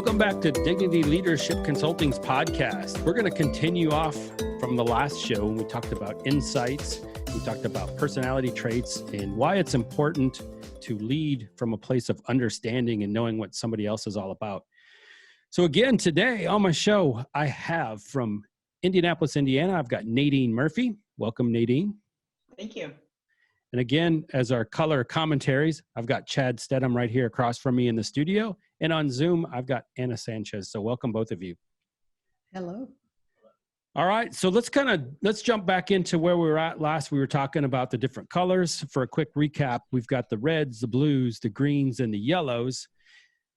Welcome back to Dignity Leadership Consulting's podcast. We're going to continue off from the last show when we talked about insights, we talked about personality traits, and why it's important to lead from a place of understanding and knowing what somebody else is all about. So again, today on my show, I have from Indianapolis, Indiana, I've got Nadine Murphy. Welcome, Nadine. Thank you. And again, as our color commentaries, I've got Chad Stedham right here across from me in the studio. And on Zoom, I've got Anna Sanchez. So welcome both of you. Hello. All right. So let's jump back into where we were at last. We were talking about the different colors. For a quick recap, we've got the reds, the blues, the greens, and the yellows.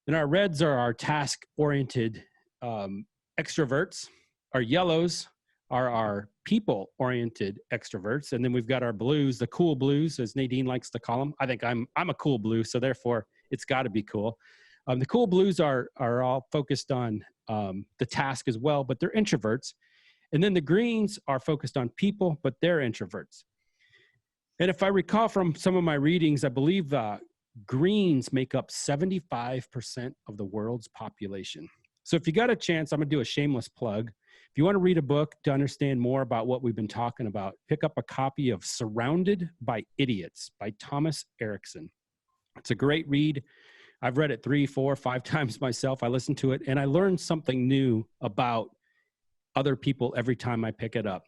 And our reds are our task-oriented extroverts. Our yellows are our people-oriented extroverts. And then we've got our blues, the cool blues, as Nadine likes to call them. I think I'm a cool blue, so therefore it's got to be cool. The cool blues are all focused on the task as well, but they're introverts. And then the greens are focused on people, but they're introverts. And if I recall from some of my readings, I believe greens make up 75% of the world's population. So if you got a chance, I'm going to do a shameless plug. If you want to read a book to understand more about what we've been talking about, pick up a copy of Surrounded by Idiots by Thomas Erickson. It's a great read. I've read it 3, 4, 5 times myself. I listened to it and I learned something new about other people every time I pick it up.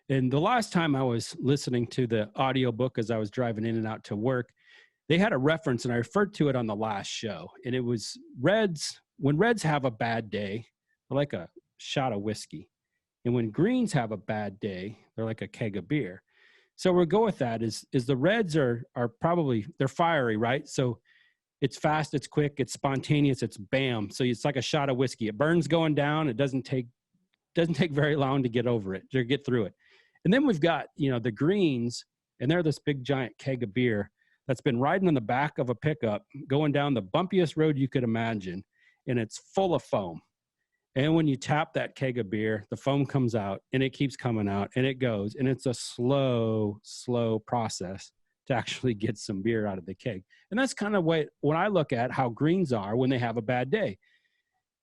And the last time I was listening to the audiobook as I was driving in and out to work, they had a reference and I referred to it on the last show. And it was reds. When reds have a bad day, they're like a shot of whiskey. And when greens have a bad day, they're like a keg of beer. So we'll go with that is the reds are probably, they're fiery, right? So it's fast, it's quick, it's spontaneous, it's bam. So it's like a shot of whiskey. It burns going down. It doesn't take very long to get over it, to get through it. And then we've got, the greens, and they're this big giant keg of beer that's been riding on the back of a pickup, going down the bumpiest road you could imagine, and it's full of foam. And when you tap that keg of beer, the foam comes out and it keeps coming out and it goes. And it's a slow process to actually get some beer out of the keg. And that's kind of when I look at how greens are when they have a bad day.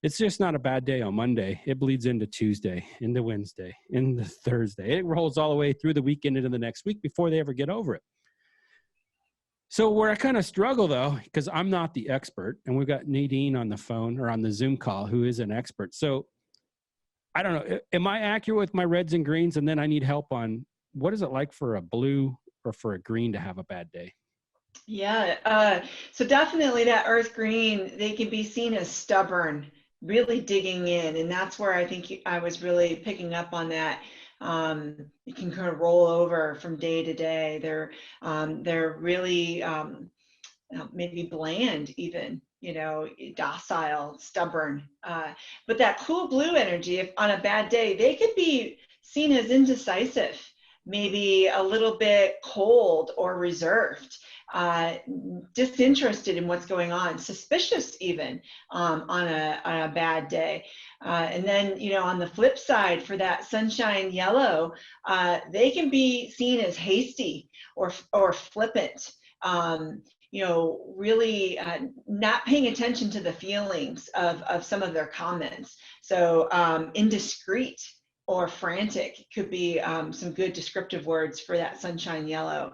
It's just not a bad day on Monday. It bleeds into Tuesday, into Wednesday, into Thursday. It rolls all the way through the weekend into the next week before they ever get over it. So where I kind of struggle though, because I'm not the expert, and we've got Nadine on the phone or on the Zoom call who is an expert. So I don't know, am I accurate with my reds and greens? And then I need help on what is it like for a blue or for a green to have a bad day? Yeah, so definitely that earth green, they can be seen as stubborn, really digging in. And that's where I think I was really picking up on that. You can kind of roll over from day to day. They're really maybe bland even, docile, stubborn. But that cool blue energy, if on a bad day, they could be seen as indecisive, maybe a little bit cold or reserved, disinterested in what's going on, suspicious even on a bad day. And then, on the flip side, for that sunshine yellow, they can be seen as hasty or flippant, really not paying attention to the feelings of some of their comments. So indiscreet or frantic could be some good descriptive words for that sunshine yellow.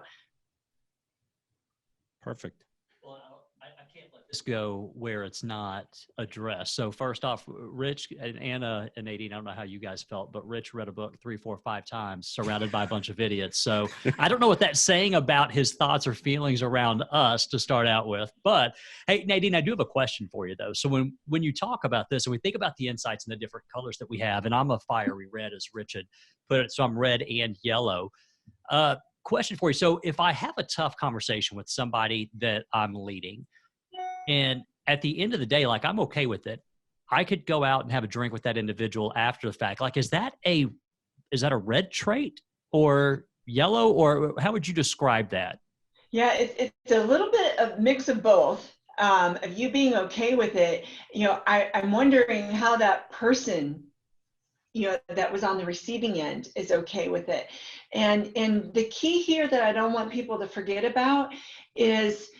Perfect. Well, I can't let this go where it's not addressed. So first off, Rich and Anna and Nadine, I don't know how you guys felt, but Rich read a book 3, 4, 5 times, surrounded by a bunch of idiots. So I don't know what that's saying about his thoughts or feelings around us to start out with. But hey, Nadine, I do have a question for you though. So when you talk about this and we think about the insights and the different colors that we have, and I'm a fiery red as Rich had put it, so I'm red and yellow. Question for you. So if I have a tough conversation with somebody that I'm leading, and at the end of the day, like I'm okay with it, I could go out and have a drink with that individual after the fact. Like, is that a red trait or yellow, or how would you describe that? Yeah, it's a little bit of mix of both. Of you being okay with it. I'm wondering how that person that was on the receiving end is okay with it. And the key here that I don't want people to forget about is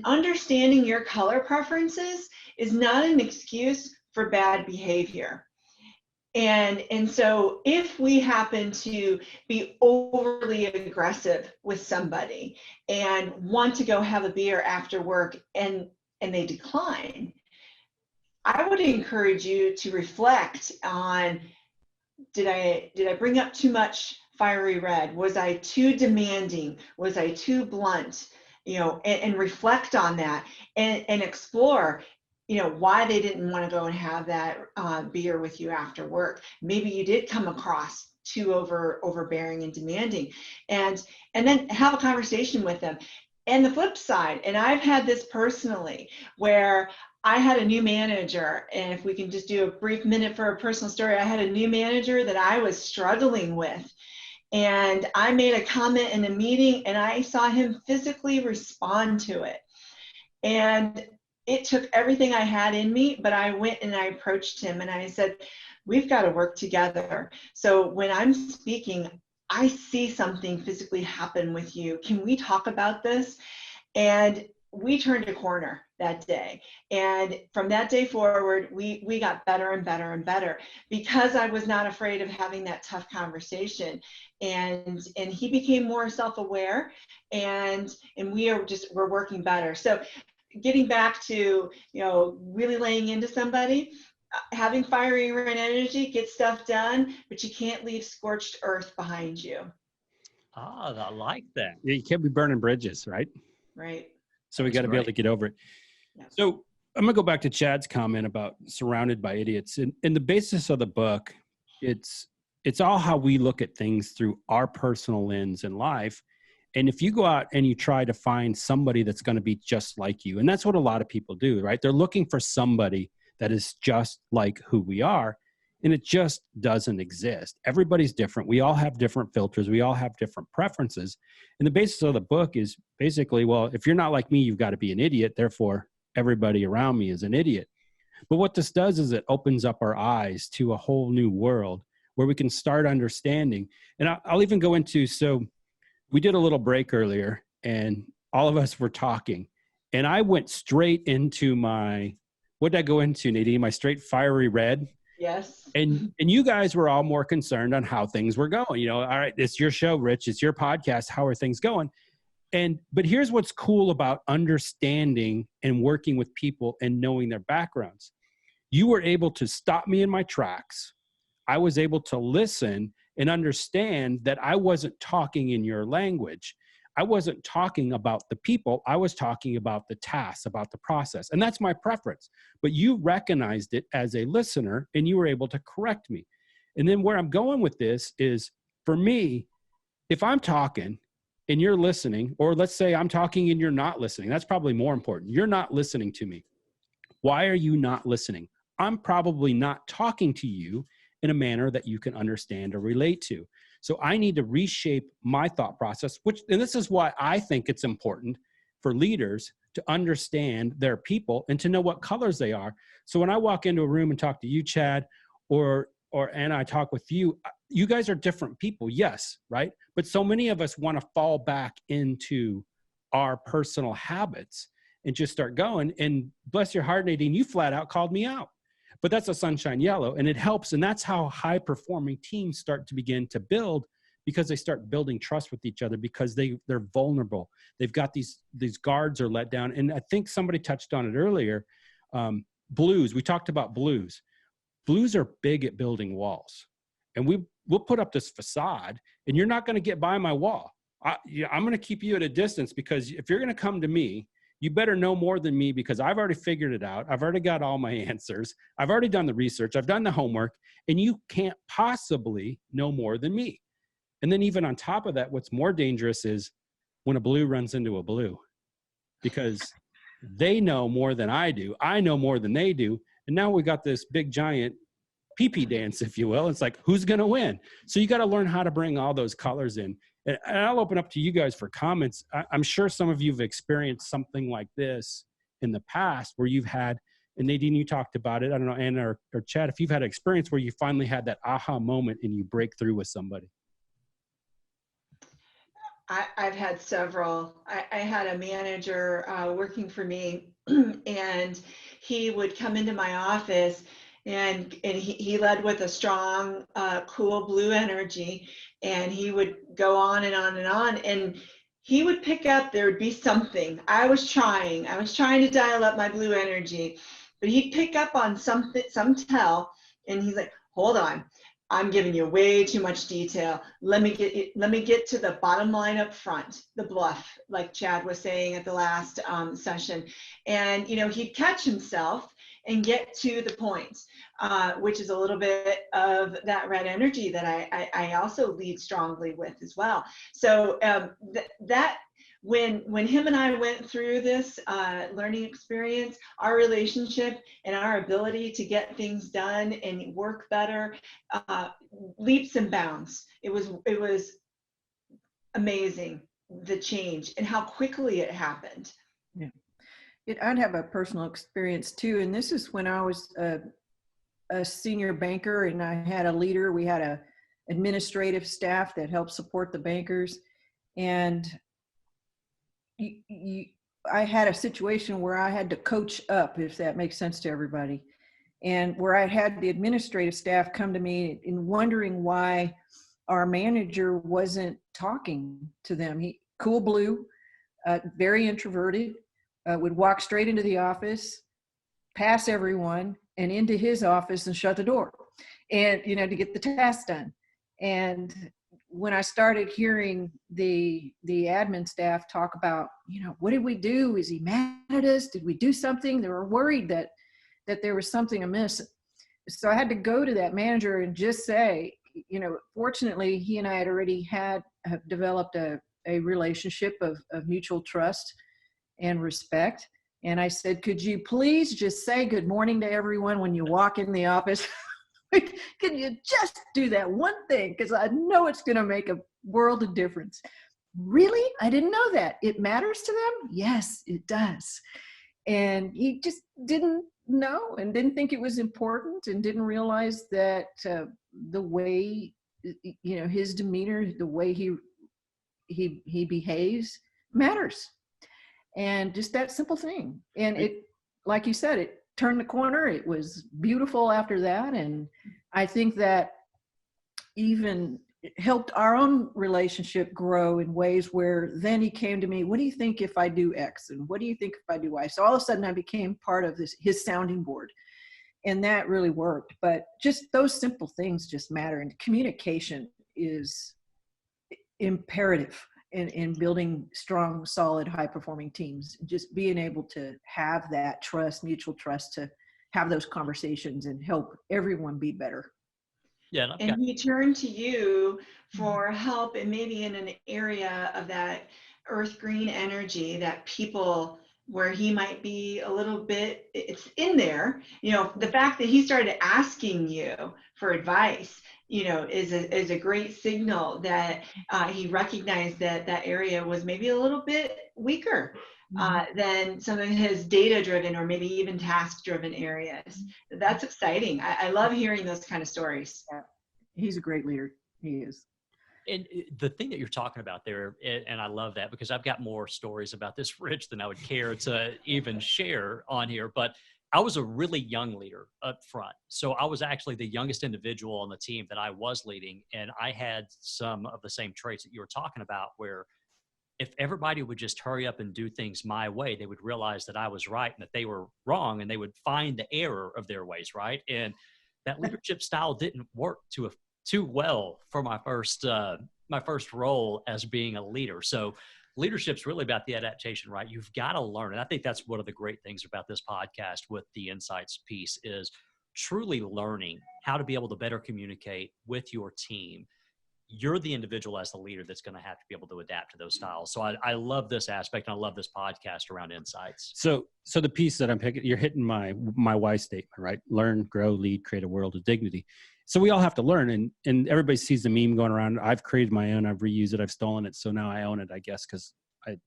understanding your color preferences is not an excuse for bad behavior. And so if we happen to be overly aggressive with somebody and want to go have a beer after work and they decline, I would encourage you to reflect on, did I bring up too much fiery red? Was I too demanding? Was I too blunt? And reflect on that and explore, why they didn't want to go and have that beer with you after work. Maybe you did come across too overbearing and demanding, and then have a conversation with them. And the flip side, and I've had this personally, where I had a new manager, and if we can just do a brief minute for a personal story, I had a new manager that I was struggling with. And I made a comment in a meeting, and I saw him physically respond to it. And it took everything I had in me, but I went and I approached him and I said, we've got to work together. So when I'm speaking, I see something physically happen with you. Can we talk about this? And we turned a corner that day. And from that day forward, we got better and better and better because I was not afraid of having that tough conversation. And he became more self-aware, and we're working better. So getting back to, really laying into somebody, having fiery red energy, get stuff done, but you can't leave scorched earth behind you. Ah, I like that. Yeah, you can't be burning bridges, right? Right. So we got to be able to get over it. Yeah. So I'm going to go back to Chad's comment about surrounded by idiots. And in the basis of the book, it's all how we look at things through our personal lens in life. And if you go out and you try to find somebody that's going to be just like you, and that's what a lot of people do, right? They're looking for somebody that is just like who we are, and it just doesn't exist. Everybody's different. We all have different filters. We all have different preferences. And the basis of the book is basically, well, if you're not like me, you've got to be an idiot. Therefore, everybody around me is an idiot. But what this does is it opens up our eyes to a whole new world where we can start understanding. And I'll even go into, so we did a little break earlier and all of us were talking, and I went straight into what did I go into, Nadine? My straight fiery red. Yes. And you guys were all more concerned on how things were going. All right, it's your show, Rich. It's your podcast. How are things going? But here's what's cool about understanding and working with people and knowing their backgrounds. You were able to stop me in my tracks. I was able to listen and understand that I wasn't talking in your language. I wasn't talking about the people. I was talking about the tasks, about the process. And that's my preference. But you recognized it as a listener and you were able to correct me. And then where I'm going with this is, for me, if I'm talking and you're listening, or let's say I'm talking and you're not listening, that's probably more important. You're not listening to me. Why are you not listening? I'm probably not talking to you in a manner that you can understand or relate to. So I need to reshape my thought process, and this is why I think it's important for leaders to understand their people and to know what colors they are. So when I walk into a room and talk to you, Chad, or Anna, I talk with you, you guys are different people, yes, right? But so many of us want to fall back into our personal habits and just start going. And bless your heart, Nadine, you flat out called me out. But that's a sunshine yellow, and it helps. And that's how high-performing teams start to begin to build, because they start building trust with each other because they're vulnerable. They've got these guards are let down. And I think somebody touched on it earlier. Blues, we talked about blues. Blues are big at building walls. And we'll put up this facade, and you're not going to get by my wall. I'm going to keep you at a distance, because if you're going to come to me, you better know more than me, because I've already figured it out. I've already got all my answers. I've already done the research. I've done the homework, and you can't possibly know more than me. And then even on top of that, what's more dangerous is when a blue runs into a blue, because they know more than I do. I know more than they do. And now we got this big giant pee-pee dance, if you will. It's like, who's going to win? So you got to learn how to bring all those colors in. And I'll open up to you guys for comments. I'm sure some of you have experienced something like this in the past where you've had, and Nadine, you talked about it. I don't know, Anna or Chad, if you've had an experience where you finally had that aha moment and you break through with somebody. I've had several. I had a manager working for me, and he would come into my office and he led with a strong, cool blue energy, and he would go on and on and on, and he would pick up, there would be something. I was trying to dial up my blue energy, but he'd pick up on something, some tell, and he's like, hold on, I'm giving you way too much detail. Let me get to the bottom line up front, the bluff, like Chad was saying at the last session. And, he'd catch himself and get to the point, which is a little bit of that red energy that I also lead strongly with as well. So that when him and I went through this learning experience, our relationship and our ability to get things done and work better, leaps and bounds. It was amazing, the change and how quickly it happened. Yeah. I'd have a personal experience too. And this is when I was a senior banker and I had a leader. We had a administrative staff that helped support the bankers. And I had a situation where I had to coach up, if that makes sense to everybody. And where I had the administrative staff come to me and wondering why our manager wasn't talking to them. He, cool blue, very introverted, would walk straight into the office, pass everyone, and into his office and shut the door, and to get the task done. And when I started hearing the admin staff talk about, what did we do? Is he mad at us? Did we do something? They were worried that there was something amiss. So I had to go to that manager and just say, fortunately, he and I had already have developed a relationship of mutual trust and respect. And I said, could you please just say good morning to everyone when you walk in the office? Can you just do that one thing? Because I know it's going to make a world of difference. Really? I didn't know that. It matters to them? Yes, it does. And he just didn't know and didn't think it was important and didn't realize that the way, his demeanor, the way he behaves matters. And just that simple thing. And it, like you said, it turned the corner. It was beautiful after that. And I think that even helped our own relationship grow in ways where then he came to me, what do you think if I do X? And what do you think if I do Y? So all of a sudden I became part of his sounding board. And that really worked. But just those simple things just matter. And communication is imperative in building strong, solid, high-performing teams. Just being able to have that trust, mutual trust, to have those conversations and help everyone be better. Yeah. And he turned to you for help, and maybe in an area of that earth green energy that people, where he might be a little bit, it's in there, the fact that he started asking you for advice, is a great signal that he recognized that area was maybe a little bit weaker than some of his data-driven or maybe even task-driven areas. That's exciting. I love hearing those kind of stories. Yeah. He's a great leader. He is. And the thing that you're talking about there, and I love that because I've got more stories about this, Rich, than I would care to even share on here. But I was a really young leader up front. So I was actually the youngest individual on the team that I was leading. And I had some of the same traits that you were talking about, where if everybody would just hurry up and do things my way, they would realize that I was right and that they were wrong, and they would find the error of their ways, right? And that leadership style didn't work too well for my first role as being a leader. So leadership's really about the adaptation, right? You've got to learn. And I think that's one of the great things about this podcast with the insights piece, is truly learning how to be able to better communicate with your team. You're the individual as the leader that's going to have to be able to adapt to those styles. So I love this aspect, and I love this podcast around insights. So the piece that I'm picking, you're hitting my why statement, right? Learn, grow, lead, create a world of dignity. So we all have to learn, and everybody sees the meme going around. I've created my own, I've reused it, I've stolen it. So now I own it, I guess, because I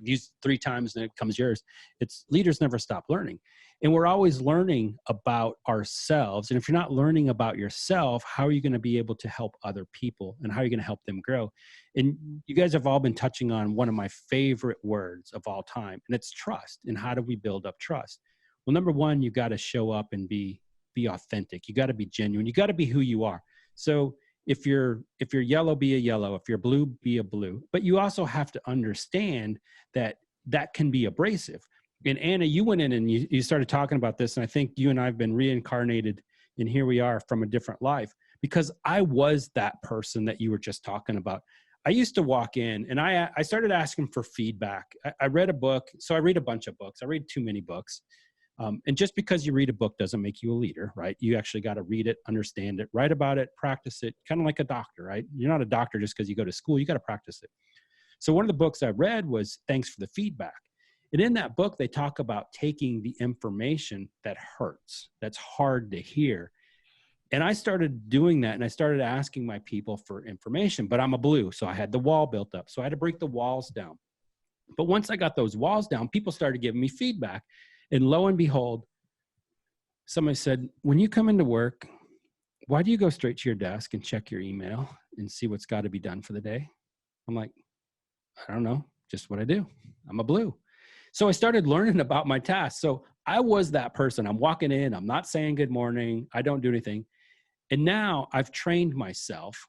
used it 3 times and it comes yours. It's leaders never stop learning. And we're always learning about ourselves. And if you're not learning about yourself, how are you going to be able to help other people, and how are you going to help them grow? And you guys have all been touching on one of my favorite words of all time, and it's trust. And how do we build up trust? Well, number one, you got to show up and be be authentic. You got to be genuine. You got to be who you are. So if you're yellow, be a yellow. If you're blue, be a blue. But you also have to understand that that can be abrasive. And Anna, you went in and you started talking about this, and I think you and I have been reincarnated, and here we are from a different life, because I was that person that you were just talking about. I used to walk in and I started asking for feedback. I read a book. So I read a bunch of books. I read too many books. And just because you read a book doesn't make you a leader, right? You actually got to read it, understand it, write about it, practice it, kind of like a doctor, right? You're not a doctor just because you go to school. You got to practice it. So one of the books I read was Thanks for the Feedback. And in that book, they talk about taking the information that hurts, that's hard to hear. And I started doing that, and I started asking my people for information, but I'm a blue, so I had the wall built up. So I had to break the walls down. But once I got those walls down, people started giving me feedback. And lo and behold, somebody said, when you come into work, why do you go straight to your desk and check your email and see what's got to be done for the day? I'm like, I don't know, just what I do. I'm a blue. So I started learning about my tasks. So I was that person. I'm walking in, I'm not saying good morning, I don't do anything. And now I've trained myself.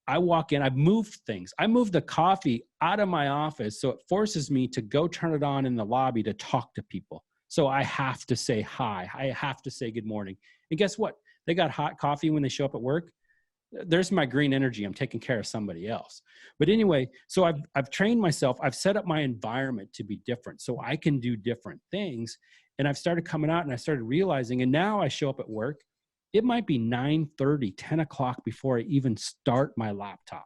I walk in, I've moved things. I moved the coffee out of my office, so it forces me to go turn it on in the lobby to talk to people. So I have to say hi. I have to say good morning. And guess what? They got hot coffee when they show up at work. There's my green energy. I'm taking care of somebody else. But anyway, so I've trained myself. I've set up my environment to be different so I can do different things. And I've started coming out and I started realizing, and now I show up at work. It might be 9:30, 10 o'clock before I even start my laptop.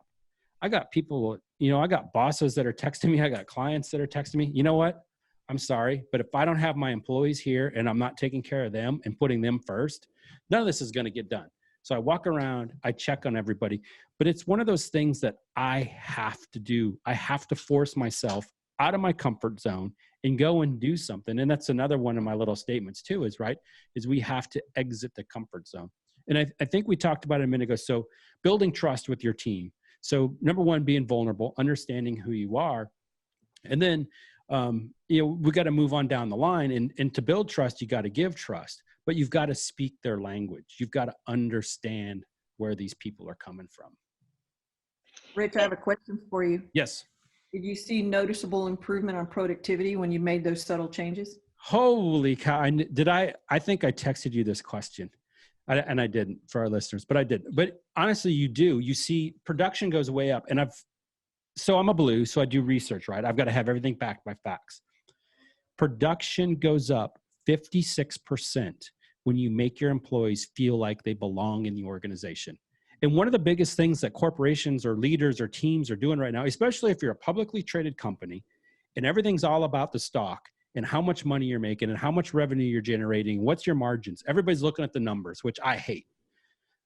I got people, I got bosses that are texting me. I got clients that are texting me. You know what? I'm sorry, but if I don't have my employees here and I'm not taking care of them and putting them first, none of this is going to get done. So I walk around, I check on everybody, but it's one of those things that I have to do. I have to force myself out of my comfort zone and go and do something. And that's another one of my little statements too, is we have to exit the comfort zone. And I think we talked about it a minute ago. So building trust with your team. So number one, being vulnerable, understanding who you are. And then, we got to move on down the line, and to build trust, you got to give trust, but you've got to speak their language. You've got to understand where these people are coming from. Rich, I have a question for you. Yes. Did you see noticeable improvement on productivity when you made those subtle changes? Holy cow. I think I texted you this question, and I didn't for our listeners, but I did. But honestly, you see production goes way up, and so I'm a blue, so I do research, right? I've got to have everything backed by facts. Production goes up 56% when you make your employees feel like they belong in the organization. And one of the biggest things that corporations or leaders or teams are doing right now, especially if you're a publicly traded company and everything's all about the stock and how much money you're making and how much revenue you're generating, what's your margins? Everybody's looking at the numbers, which I hate.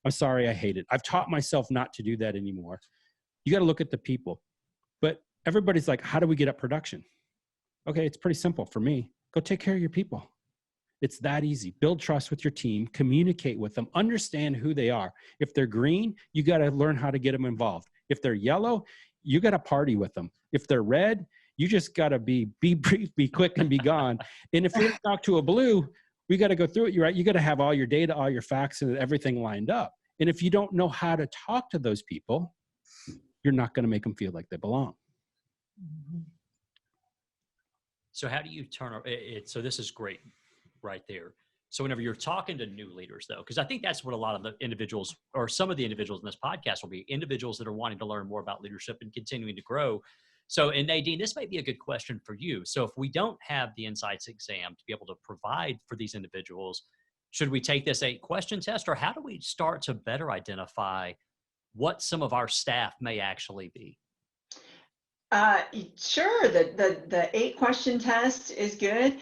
I'm sorry, I hate it. I've taught myself not to do that anymore. You got to look at the people. But everybody's like, how do we get up production? Okay, it's pretty simple for me. Go take care of your people. It's that easy. Build trust with your team, communicate with them, understand who they are. If they're green, you got to learn how to get them involved. If they're yellow, you got to party with them. If they're red, you just got to be brief, be quick, and be gone. And if you talk to a blue, we got to go through it. You're right. You got to have all your data, all your facts, and everything lined up. And if you don't know how to talk to those people, you're not going to make them feel like they belong. So how do you turn it? So this is great right there. So whenever you're talking to new leaders though, because I think that's what a lot of the individuals or some of the individuals in this podcast will be, individuals that are wanting to learn more about leadership and continuing to grow. So, and Nadine, this might be a good question for you. So if we don't have the Insights exam to be able to provide for these individuals, should we take this 8-question test, or how do we start to better identify what some of our staff may actually be? Sure, the 8-question test is good.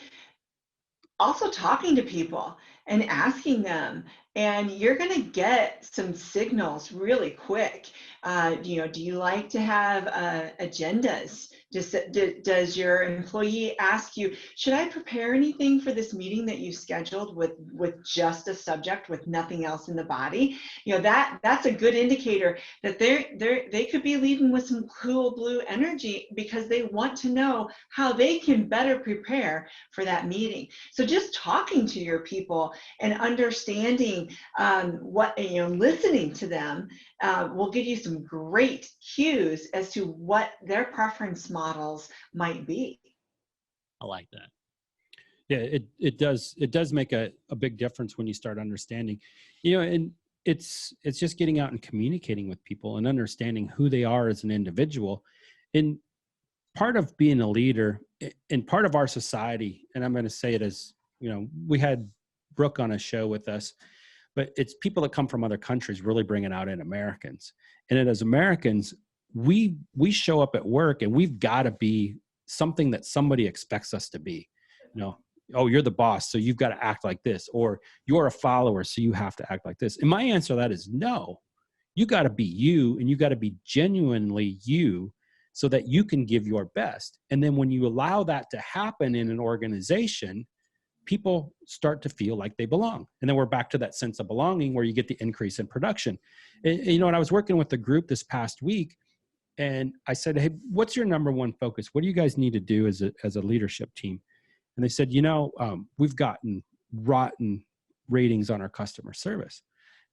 Also talking to people and asking them, and you're going to get some signals really quick. Do you like to have agendas? Does your employee ask you, should I prepare anything for this meeting that you scheduled with just a subject, with nothing else in the body? That's a good indicator that they could be leaving with some cool blue energy because they want to know how they can better prepare for that meeting. So just talking to your people and understanding listening to them will give you some great cues as to what their preference models might be. I like that. Yeah, it does make a big difference when you start understanding, and it's just getting out and communicating with people and understanding who they are as an individual. And part of being a leader and part of our society, and I'm going to say it as, we had Brooke on a show with us, but it's people that come from other countries really bring it out in Americans. And as Americans, we show up at work and we've got to be something that somebody expects us to be. Oh, you're the boss, so you've got to act like this, or you're a follower, so you have to act like this. And my answer to that is no. You got to be you, and you got to be genuinely you so that you can give your best. And then when you allow that to happen in an organization, people start to feel like they belong. And then we're back to that sense of belonging where you get the increase in production. And I was working with a group this past week, and I said, hey, what's your number one focus? What do you guys need to do as a leadership team? And they said, we've gotten rotten ratings on our customer service.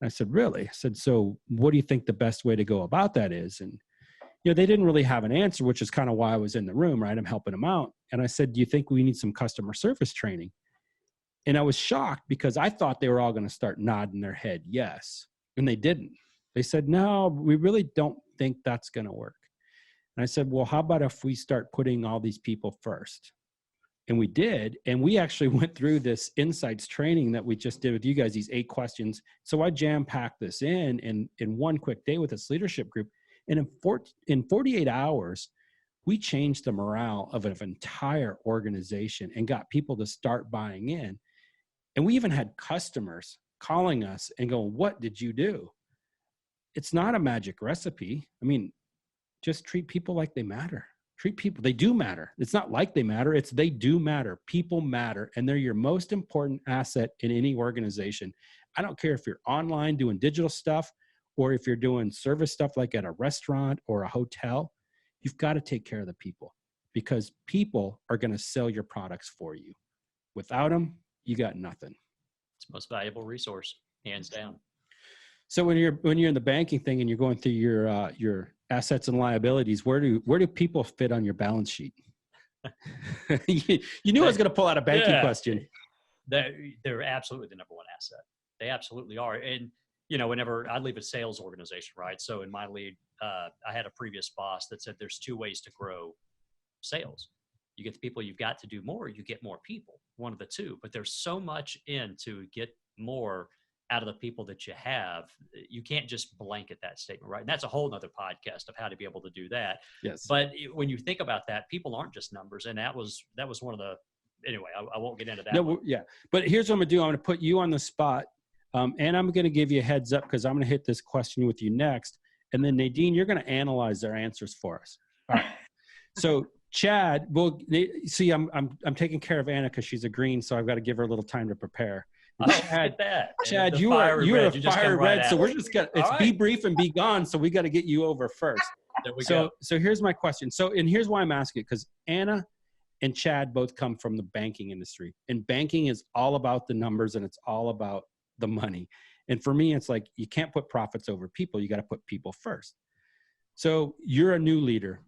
And I said, really? I said, so what do you think the best way to go about that is? And, they didn't really have an answer, which is kind of why I was in the room, right? I'm helping them out. And I said, do you think we need some customer service training? And I was shocked because I thought they were all going to start nodding their head yes. And they didn't. They said, no, we really don't think that's going to work. And I said, well, how about if we start putting all these people first? And we did. And we actually went through this insights training that we just did with you guys, these 8 questions. So I jam-packed this in one quick day with this leadership group. And in 48 hours, we changed the morale of an entire organization and got people to start buying in. And we even had customers calling us and going, what did you do? It's not a magic recipe. I mean, just treat people like they matter. Treat people, they do matter. It's not like they matter, it's they do matter. People matter, and they're your most important asset in any organization. I don't care if you're online doing digital stuff or if you're doing service stuff like at a restaurant or a hotel, you've got to take care of the people because people are going to sell your products for you. Without them, you got nothing. It's the most valuable resource, hands down. So when you're in the banking thing and you're going through your assets and liabilities, where do people fit on your balance sheet? you knew I was going to pull out a banking question. They're absolutely the number one asset. They absolutely are. And whenever I leave a sales organization, right? So in my lead, I had a previous boss that said there's 2 ways to grow sales. You get the people you've got to do more, you get more people, one of the two. But there's so much in to get more out of the people that you have. You can't just blanket that statement, right? And that's a whole nother podcast of how to be able to do that. Yes. But when you think about that, people aren't just numbers. And that was one of the, anyway, I won't get into that. No, yeah. But here's what I'm going to do. I'm going to put you on the spot. And I'm going to give you a heads up because I'm going to hit this question with you next. And then Nadine, you're going to analyze their answers for us. All right. So Chad, well, see, I'm taking care of Anna because she's a green, so I've got to give her a little time to prepare. Chad, you are a fire red, so we're just gonna be brief and be gone. So we got to get you over first. There we go. So here's my question. And here's why I'm asking it, because Anna and Chad both come from the banking industry, and banking is all about the numbers and it's all about the money. And for me, it's like you can't put profits over people. You got to put people first. So you're a new leader.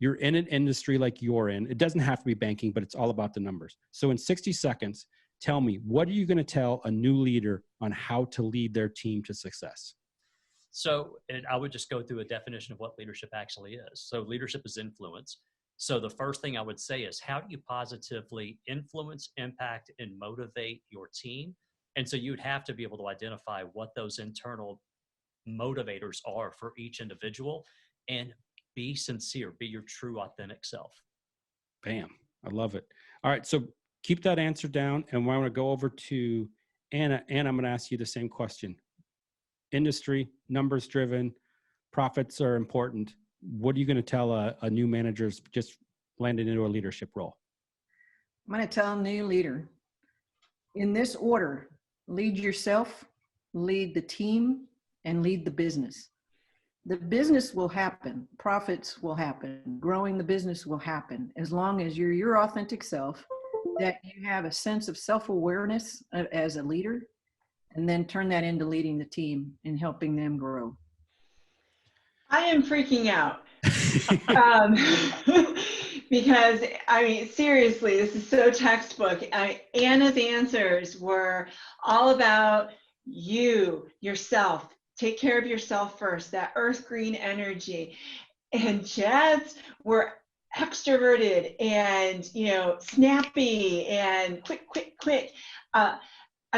You're in an industry like you're in. It doesn't have to be banking, but it's all about the numbers. So in 60 seconds, tell me, what are you going to tell a new leader on how to lead their team to success? So, and I would just go through a definition of what leadership actually is. So leadership is influence. So the first thing I would say is, how do you positively influence, impact, and motivate your team? And so you'd have to be able to identify what those internal motivators are for each individual and be sincere, be your true, authentic self. Bam. I love it. All right. So keep that answer down. And I want to go over to Anna, I'm going to ask you the same question. Industry, numbers driven, profits are important. What are you going to tell a new manager who's just landed into a leadership role? I'm going to tell a new leader, in this order: lead yourself, lead the team, and lead the business. The business will happen. Profits will happen. Growing the business will happen as long as you're your authentic self, that you have a sense of self-awareness as a leader, and then turn that into leading the team and helping them grow. I am freaking out. Because, I mean, seriously, this is so textbook. Anna's answers were all about you, yourself. Take care of yourself first, that earth green energy. And Chad's were extroverted and, you know, snappy and quick. I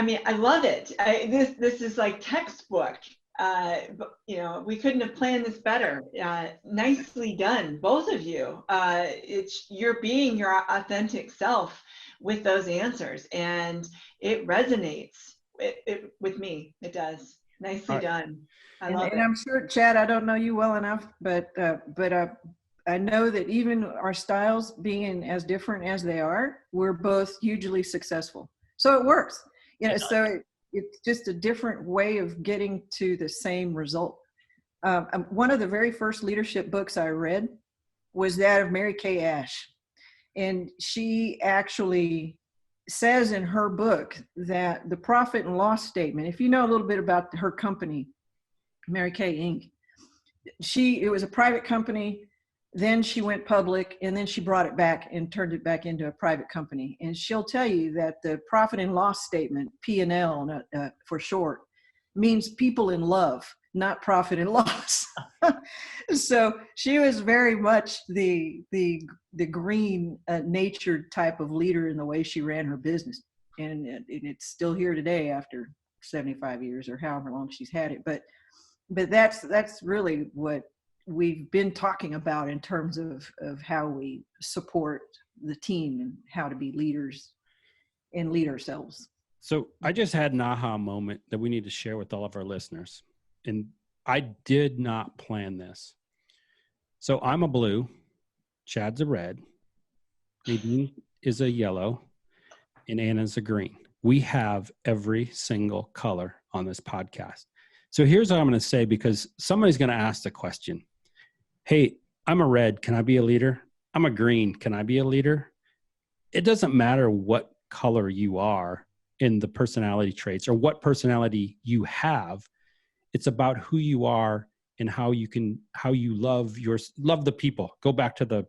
mean, I love it. This is like textbook. But, you know, we couldn't have planned this better. Nicely done, both of you. You're being your authentic self with those answers, and it resonates with me. It does. Nicely done. I love it. And I'm sure, Chad, I don't know you well enough, but I know that even our styles being as different as they are, we're both hugely successful. So it works. You know, so it's just a different way of getting to the same result. One of the very first leadership books I read was that of Mary Kay Ash. And she actually says in her book that the profit and loss statement, if you know a little bit about her company, Mary Kay Inc., it was a private company. Then she went public, and then she brought it back and turned it back into a private company. And she'll tell you that the profit and loss statement, P&L for short, means people in love, not profit and loss. So she was very much the green natured type of leader in the way she ran her business. And it's still here today after 75 years or however long she's had it. But that's really what we've been talking about in terms of how we support the team and how to be leaders and lead ourselves. So I just had an aha moment that we need to share with all of our listeners. And I did not plan this. So I'm a blue, Chad's a red, Nadine is a yellow, and Anna's a green. We have every single color on this podcast. So here's what I'm going to say, because somebody's going to ask the question. Hey, I'm a red. Can I be a leader? I'm a green. Can I be a leader? It doesn't matter what color you are in the personality traits or what personality you have. It's about who you are and how you love the people. Go back to the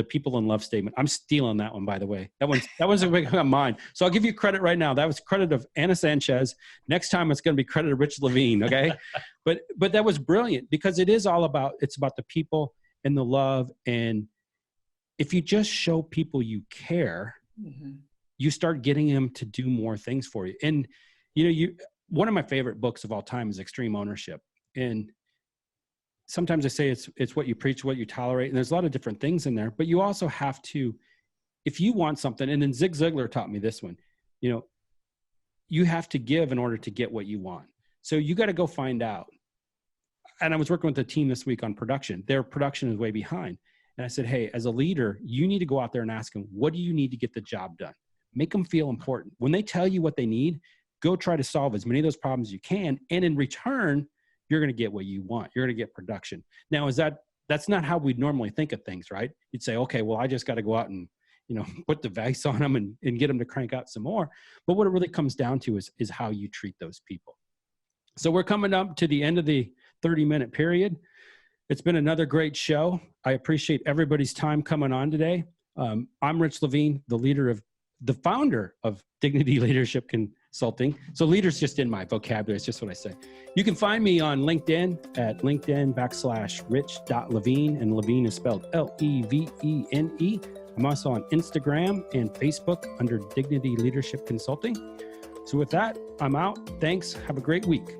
people and love statement. I'm stealing that one, by the way. That was a big one mine. So I'll give you credit right now. That was credit of Anna Sanchez. Next time it's going to be credit of Rich Levine. Okay. But that was brilliant, because it's about the people and the love. And if you just show people you care, you start getting them to do more things for you. And, one of my favorite books of all time is Extreme Ownership. And sometimes I say it's what you preach, what you tolerate. And there's a lot of different things in there, but you also have to, if you want something, and then Zig Ziglar taught me this one, you have to give in order to get what you want. So you got to go find out. And I was working with a team this week on production. Their production is way behind. And I said, hey, as a leader, you need to go out there and ask them, what do you need to get the job done? Make them feel important. When they tell you what they need, go try to solve as many of those problems as you can. And in return, you're going to get what you want. You're going to get production. Now, that's not how we'd normally think of things, right? You'd say, okay, well, I just got to go out and, put the vice on them and get them to crank out some more. But what it really comes down to is how you treat those people. So we're coming up to the end of the 30-minute period. It's been another great show. I appreciate everybody's time coming on today. I'm Rich Levine, the founder of Dignity Leadership Consulting. So leader's just in my vocabulary. It's just what I say. You can find me on LinkedIn at linkedin.com/rich.levine, and Levine is spelled Levene. I'm also on Instagram and Facebook under Dignity Leadership Consulting. So with that, I'm out. Thanks. Have a great week.